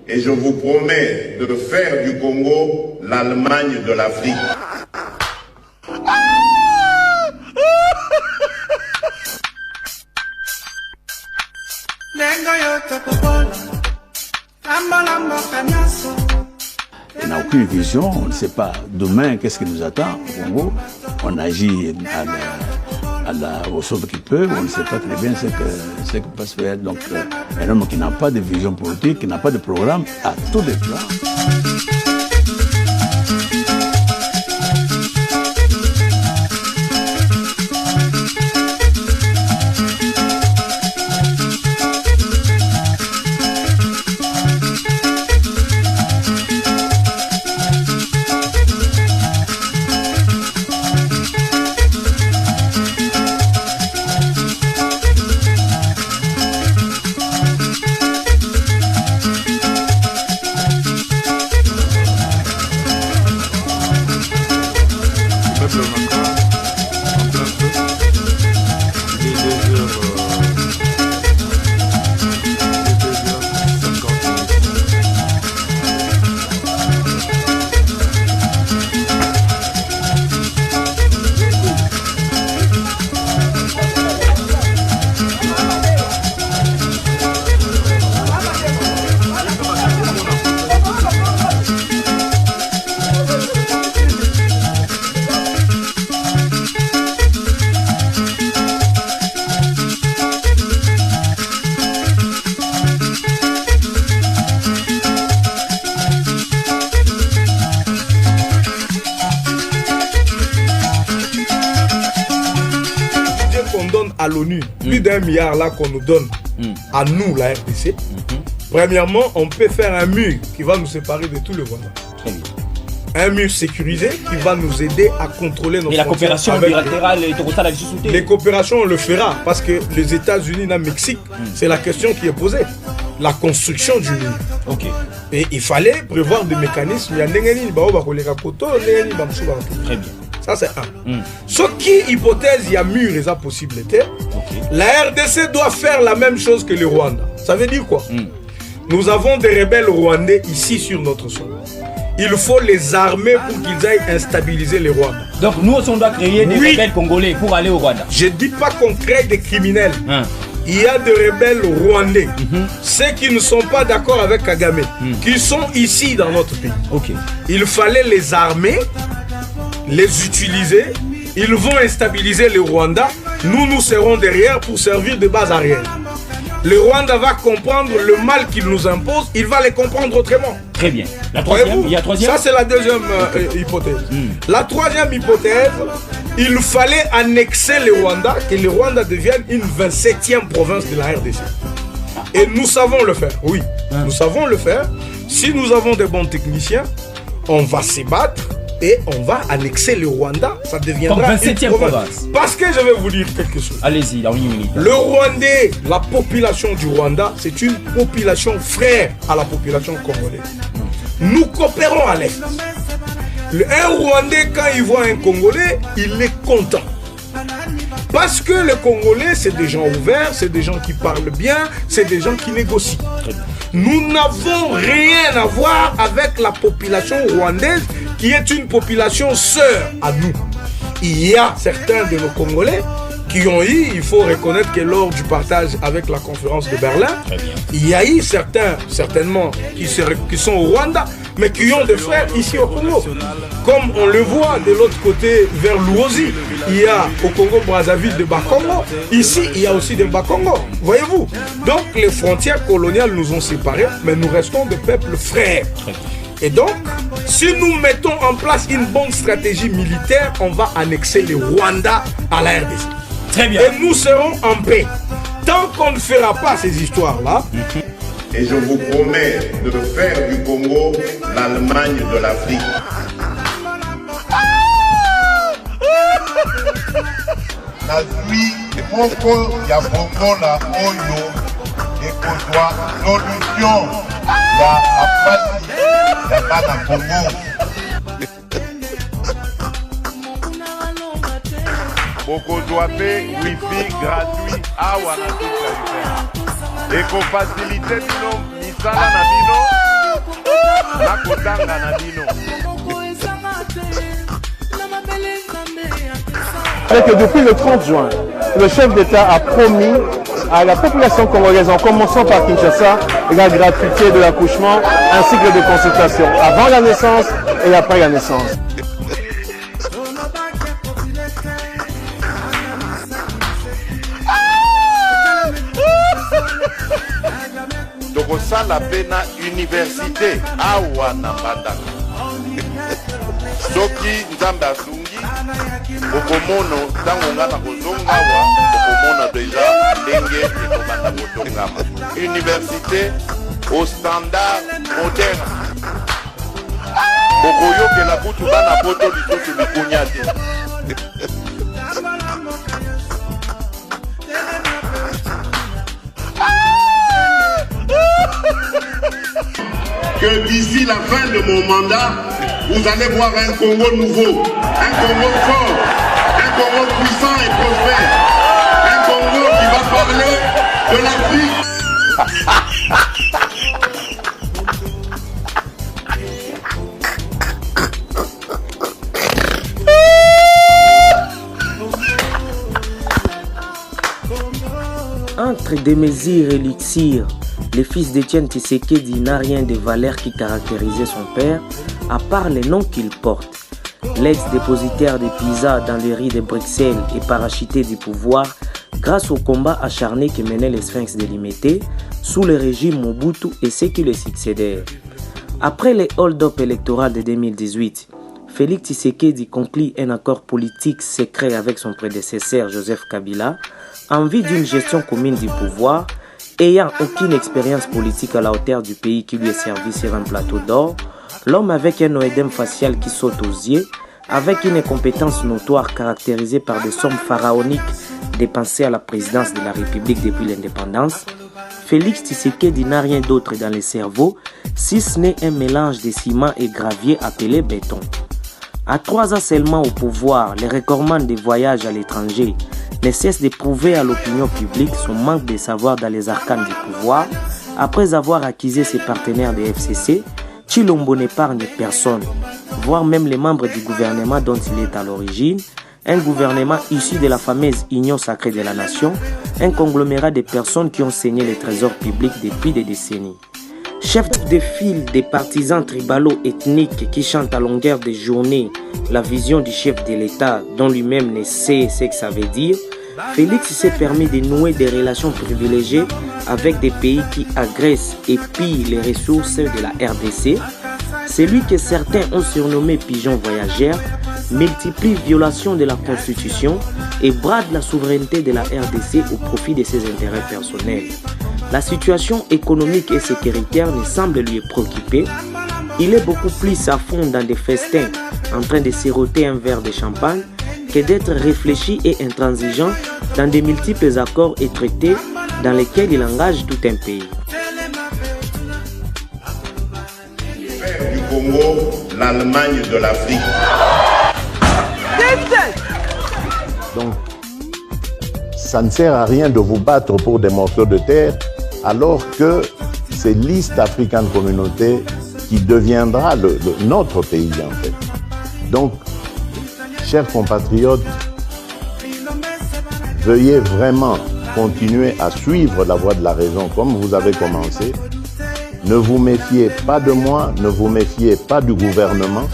Et je vous promets de faire du Congo l'Allemagne de l'Afrique. On n'a aucune vision, on ne sait pas demain qu'est-ce qui nous attend au Congo. On agit au sauve qui peut, on ne sait pas très bien ce que peut se faire. Donc un homme qui n'a pas de vision politique, qui n'a pas de programme, à tous les plans. À l'ONU, plus d'1 milliard là qu'on nous donne à nous, la RDC. Premièrement, on peut faire un mur qui va nous séparer de tout le Rwanda. Un mur sécurisé qui va nous aider à contrôler nos frontières. Et la coopération bilatérale et totale avec ce les coopérations, on le fera parce que les États-Unis et le Mexique, c'est la question qui est posée. La construction du mur. Et il fallait prévoir des mécanismes. Il y a très bien. Ça, c'est un. Ce qui hypothèse, il y a mur et ça possibilité. La RDC doit faire la même chose que le Rwanda. Ça veut dire quoi? Nous avons des rebelles rwandais ici sur notre sol. Il faut les armer pour qu'ils aillent instabiliser les Rwandais. Donc nous aussi, on doit créer des rebelles congolais pour aller au Rwanda. Je ne dis pas qu'on crée des criminels. Il y a des rebelles rwandais. Ceux qui ne sont pas d'accord avec Kagame, qui sont ici dans notre pays. Il fallait les armer, les utiliser, ils vont instabiliser le Rwanda, nous serons derrière pour servir de base arrière. Le Rwanda va comprendre le mal qu'il nous impose, il va les comprendre autrement. Très bien. La troisième, il y a troisième. Ça c'est la deuxième hypothèse. La troisième hypothèse, il fallait annexer le Rwanda, que le Rwanda devienne une 27e province de la RDC. Et nous savons le faire, oui. Nous savons le faire. Si nous avons des bons techniciens, on va se battre. Et on va annexer le Rwanda, ça deviendra une 27e province. Parce que je vais vous dire quelque chose. Allez-y, dans une minute. Le Rwandais, la population du Rwanda, c'est une population frère à la population congolaise. Nous coopérons à l'Est. Un Rwandais, quand il voit un Congolais, il est content. Parce que les Congolais, c'est des gens ouverts, c'est des gens qui parlent bien, c'est des gens qui négocient. Nous n'avons rien à voir avec la population rwandaise qui est une population sœur à nous. Il y a certains de nos Congolais qui ont eu, il faut reconnaître que lors du partage avec la conférence de Berlin, il y a eu certains, certainement, qui sont au Rwanda, mais qui ont des frères ici au Congo. Comme on le voit de l'autre côté, vers Luozi, il y a au Congo-Brazzaville des Bakongo. Ici, il y a aussi des Bakongo. Voyez-vous? Donc, les frontières coloniales nous ont séparés, mais nous restons des peuples frères. Et donc, si nous mettons en place une bonne stratégie militaire, on va annexer le Rwanda à la RDC. Très bien. Et nous serons en paix. Tant qu'on ne fera pas ces histoires-là, et je vous promets de faire du Congo l'Allemagne de l'Afrique. Nazui moko ya bongola oyo ekozwa solution ya apasi ya bana Congo. bokozwa pe wifi gratuit awa na toute la eko facilite bino misala na bino kotanga na bino. Que depuis le 30 juin, le chef d'État a promis à la population congolaise, en commençant par Kinshasa, la gratuité de l'accouchement ainsi que de consultation, avant la naissance et après la naissance. Tokosala pena université awa na Mbandaka. Soki nzambe asungi okomono ntango nga na kozonga awa okomona deja ndenge ekobanda kotongama. Université au standard moderne. Okoyokela kutu bana poto lisusu bikunya te. Que d'ici la fin de mon mandat, vous allez voir un Congo nouveau, un Congo fort, un Congo puissant et prospère, un Congo qui va parler de l'Afrique. Entre Démésir et Luxir, le fils d'Étienne Tshisekedi n'a rien de valeur qui caractérisait son père, à part les noms qu'il porte. L'ex-dépositaire de Pisa dans les rues de Bruxelles est parachuté du pouvoir grâce au combat acharné que menait les Sphinx délimités sous le régime Mobutu et ceux qui le succédèrent. Après les hold-up électoraux de 2018, Félix Tshisekedi conclut un accord politique secret avec son prédécesseur Joseph Kabila en vue d'une gestion commune du pouvoir. Ayant aucune expérience politique à la hauteur du pays qui lui est servi sur un plateau d'or, l'homme avec un oedème facial qui saute aux yeux, avec une incompétence notoire caractérisée par des sommes pharaoniques dépensées à la présidence de la République depuis l'indépendance, Félix Tshisekedi n'a rien d'autre dans le cerveau si ce n'est un mélange de ciment et gravier appelé béton. À 3 ans seulement au pouvoir, le recordman des voyages à l'étranger ne cesse de prouver à l'opinion publique son manque de savoir dans les arcanes du pouvoir. Après avoir accusé ses partenaires de FCC, Tshilombo n'épargne personne, voire même les membres du gouvernement dont il est à l'origine, un gouvernement issu de la fameuse Union sacrée de la nation, un conglomérat de personnes qui ont saigné les trésors publics depuis des décennies. Chef de file des partisans tribalo ethniques qui chantent à longueur de journée la vision du chef de l'État dont lui-même ne sait ce que ça veut dire, Félix s'est permis de nouer des relations privilégiées avec des pays qui agressent et pillent les ressources de la RDC. Celui que certains ont surnommé pigeon voyageur multiplie violations de la Constitution et brade la souveraineté de la RDC au profit de ses intérêts personnels. La situation économique et sécuritaire ne semble lui préoccuper. Il est beaucoup plus à fond dans des festins en train de siroter un verre de champagne que d'être réfléchi et intransigeant dans de multiples accords et traités dans lesquels il engage tout un pays. Faire du Congo l'Allemagne de l'Afrique. Donc, ça ne sert à rien de vous battre pour des morceaux de terre alors que c'est l'East African Communauté qui deviendra notre pays en fait. Donc, chers compatriotes, veuillez vraiment continuer à suivre la voie de la raison comme vous avez commencé. Ne vous méfiez pas de moi, ne vous méfiez pas du gouvernement,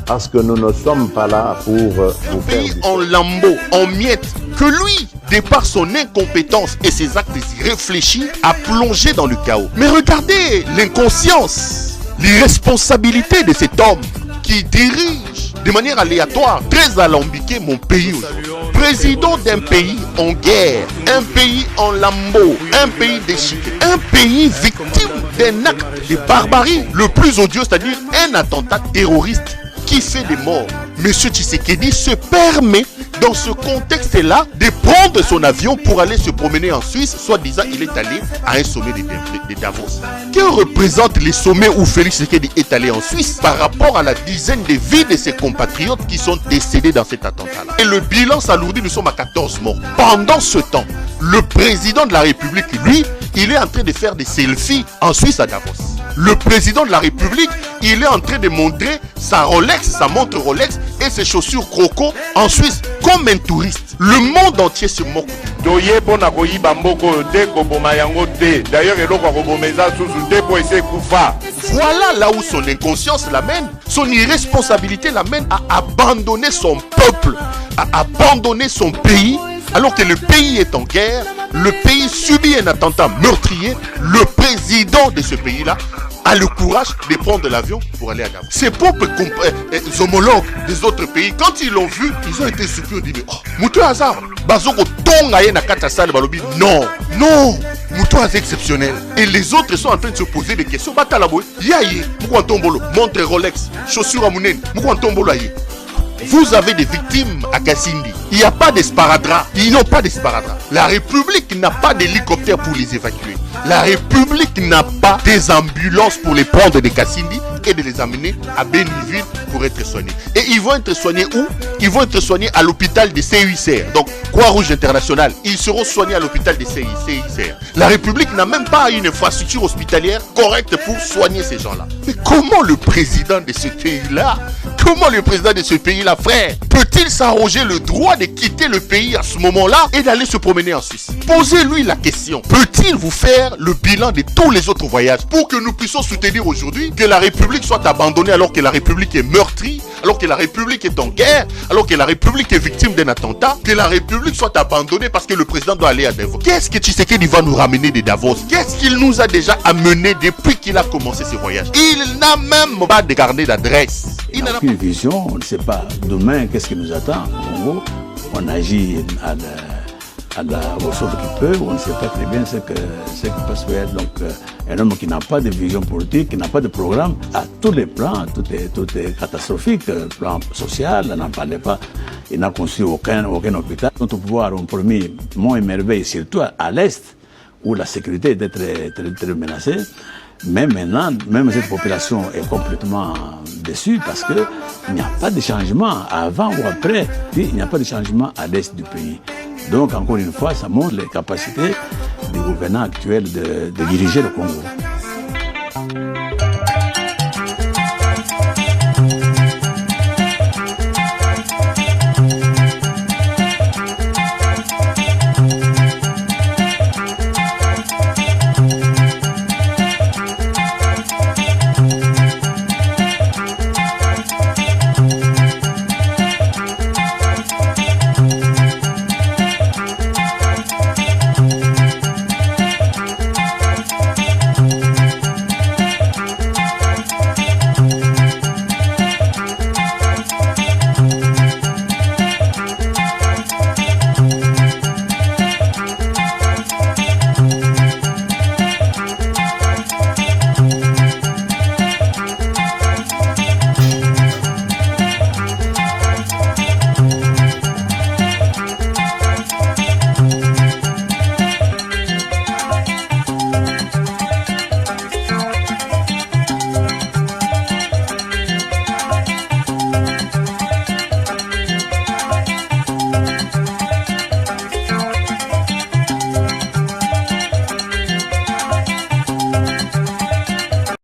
parce que nous ne sommes pas là pour vous faire du en lambeaux, en miettes, que lui, de par son incompétence et ses actes irréfléchis, a plongé dans le chaos. Mais regardez l'inconscience, l'irresponsabilité de cet homme qui dirige de manière aléatoire, très alambiquée mon pays aujourd'hui. Président d'un pays en guerre, un pays en lambeaux, un pays déchiqueté, un pays victime d'un acte de barbarie le plus odieux, c'est-à-dire un attentat terroriste qui fait des morts. Monsieur Tshisekedi se permet dans ce contexte-là de prendre son avion pour aller se promener en Suisse, soi-disant il est allé à un sommet de Davos. Que représentent les sommets où Félix Tshisekedi est allé en Suisse par rapport à la dizaine de vies de ses compatriotes qui sont décédés dans cet attentat-là? Et le bilan s'alourdit, nous sommes à 14 morts. Pendant ce temps, le président de la République, lui, il est en train de faire des selfies en Suisse à Davos. Le président de la République, il est en train de montrer sa Rolex, sa montre Rolex et ses chaussures Croco en Suisse comme un touriste. Le monde entier se moque. Voilà là où son inconscience l'amène, son irresponsabilité l'amène à abandonner son peuple, à abandonner son pays, alors que le pays est en guerre, le pays subit un attentat meurtrier, le président de ce pays-là a le courage de prendre l'avion pour aller à Davos. Ses propres homologues des autres pays, quand ils l'ont vu, ils ont été surpris. Ils ont dit, mais oh, Moutou Hazard, Bazoko Tonga na Katasal Balobi, non, non, Moutou Hazard exceptionnel. Et les autres sont en train de se poser des questions. Batalaboy, Yaye, Moukou Antombolo, montre Rolex, chaussures à Mounen, Moukou Antombolo Yaye. Vous avez des victimes à Kassindi. Il n'y a pas d'esparadrap. Ils n'ont pas d'esparadrap. La République n'a pas d'hélicoptère pour les évacuer. La République n'a pas des ambulances pour les prendre de Kassindi et de les amener à Béniville pour être soignés. Et ils vont être soignés où? Ils vont être soignés à l'hôpital de CICR. Donc, Croix-Rouge International. Ils seront soignés à l'hôpital de CICR. La République n'a même pas une infrastructure hospitalière correcte pour soigner ces gens-là. Mais comment le président de ce pays-là, frère, peut-il s'arroger le droit de quitter le pays à ce moment-là et d'aller se promener en Suisse? Posez-lui la question. Peut-il vous faire le bilan de tous les autres voyages pour que nous puissions soutenir aujourd'hui que la République soit abandonnée alors que la République est meurtrie, alors que la République est en guerre, alors que la République est victime d'un attentat, que la République soit abandonnée parce que le président doit aller à Davos? Qu'est-ce que Tshisekedi va nous ramener de Davos? Qu'est-ce qu'il nous a déjà amené depuis qu'il a commencé ses voyages? Il n'a même pas de carnet d'adresse. Il n'a aucune vision, on ne sait pas demain qu'est-ce qui nous attend. Au Congo, on agit au sauve qui peut, on ne sait pas très bien ce qui peut se faire. Donc, un homme qui n'a pas de vision politique, qui n'a pas de programme, à tous les plans, tout est catastrophique. Le plan social, on n'en parlait pas. Il n'a construit aucun hôpital. Notre pouvoir ont promis Mont et Merveille, surtout à l'Est, où la sécurité était très menacée. Mais maintenant, même cette population est complètement déçue parce qu'il n'y a pas de changement avant ou après. Il n'y a pas de changement à l'est du pays. Donc, encore une fois, ça montre les capacités du gouvernement actuel de diriger le Congo.